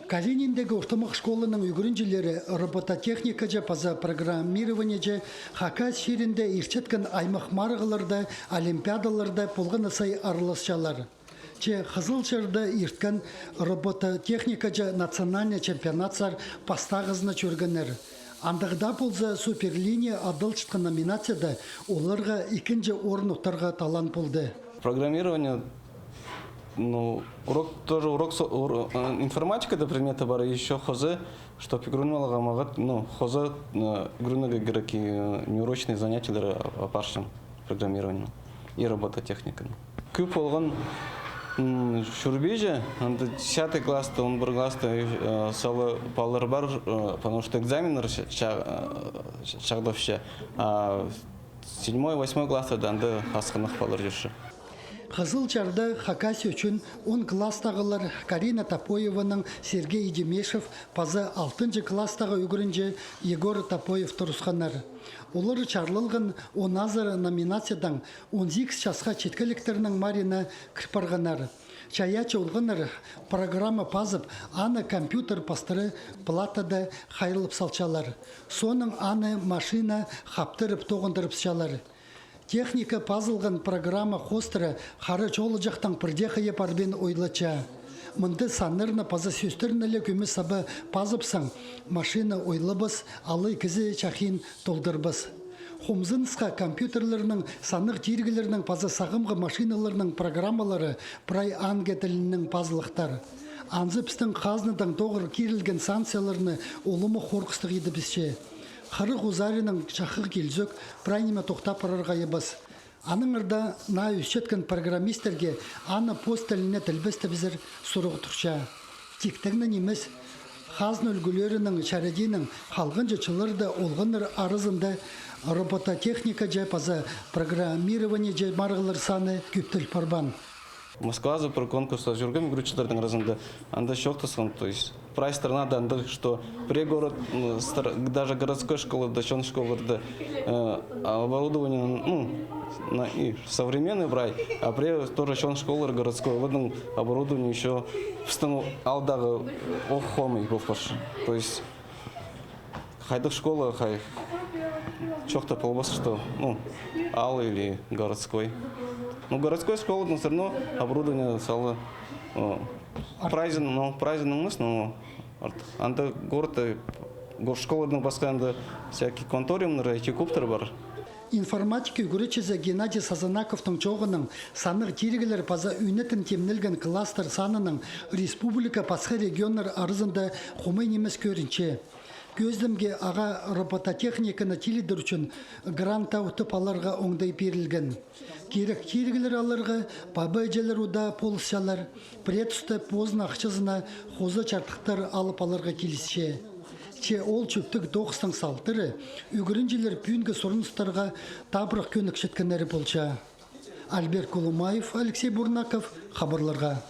Калининдегі ортамақ школының үйгірінжелері робототехника жа паза программирование жа хакас шерінде ирчеткен аймақ марғыларда, олимпиадаларда полған асай арылысчалар. Че қызылшырды ирткен робототехника жа национальный чемпионатсар пастағызына чөргенер. Андығда болза суперлиния адылчытқан номинацияда оларға екінші орын ұқтарға талан болды. Программирование, ну, урок информатика до предмета бара еще хозы, что пигрунмалага магат, ну, хозы грунага гераки неурочные занятия опаршим программированию и робототехника. Күп олган шурбеже, 10 класста, 11 класста салы балар бар, потому что экзамены шагдовща, а 7-8 класста данды асқанық балар жүрші. Қызылчарда Хакас үшін 10 класстағылар Карина Топоеваның Сергей Идемешев, паза 6 класстағы үгірінже Егор Топоев тұрысқанар. Олар чарлылғын 10 номинациядан 18 жасқа четкіліктерінің Марина Кірпарғанар. Чаячы олғыныр программа пазып, аны компьютер пастыры платада қайрылып салчалар. Соның аны машина хаптырып тоғындырып счалар. Техника пазылған программа хостыры қары жолы жақтан бірдеқі епарбен ойлача. Мұнды санырны пазы сөстірнілі көмі сабы пазыпсың, машина ойлыбыз, алы кізі чахин толдырбыз. Хомзынысқа компьютерлерінің саныр тергілерінің пазы сағымғы машиналарының программалары прай ангетілінің пазылықтар. Анзыпстың қазныдан тоғыр керілген санкцияларыны олымы қорқыстық еді бізше. Қырық ұзарының шақық келзөк прайниме тоқтап парарға ебіз. Аның ұрда на үшеткен программистерге аны постеліне тілбісті бізір сұрығы тұрша. Тектігінің емес, қазны үлгілерінің шаредінің қалғын жычылырды олғыныр арызында робототехника жай паза программирование жай марғылыр саны көптіл парбан. Москва за конкурса жүрген игрушечтердің арасында анда шоқтасқан, то есть прай страна данды, что пригород, даже городской школы, дачон школы, оборудование, ну, и современный брай, а при тоже шон школы городской, в этом оборудование еще встану алдағы охомый был паш. То есть хайдық школа, хай чоқта полбасы, что, ну, ал или городской. Ну, городской школы, но все равно оборудование стало прайзенным мыс, но анда город школы басқанда всякий конториумный IT-куптер бар. Информатика үгіречізі Геннадий Сазанаковтың чоғының санық тергілер паза үйнетін темнелген кластер санының республика пасқы регионлар арызында қомай немес көрінче. Көздімге аға робототехниканы теледір үшін гранта ұтып аларға оңдай берілген. Керек тергілер аларға бабайжалар ұда полысшалар, предүсті позын ақшызына қозы чартықтар алып аларға келісше. Че ол чөптік 90 салтыры үгірінжелер пүйінгі сұрыныстарға табырақ көнік шеткенері болча. Альберт Колумаев, Алексей Бурнаков, хабарларға.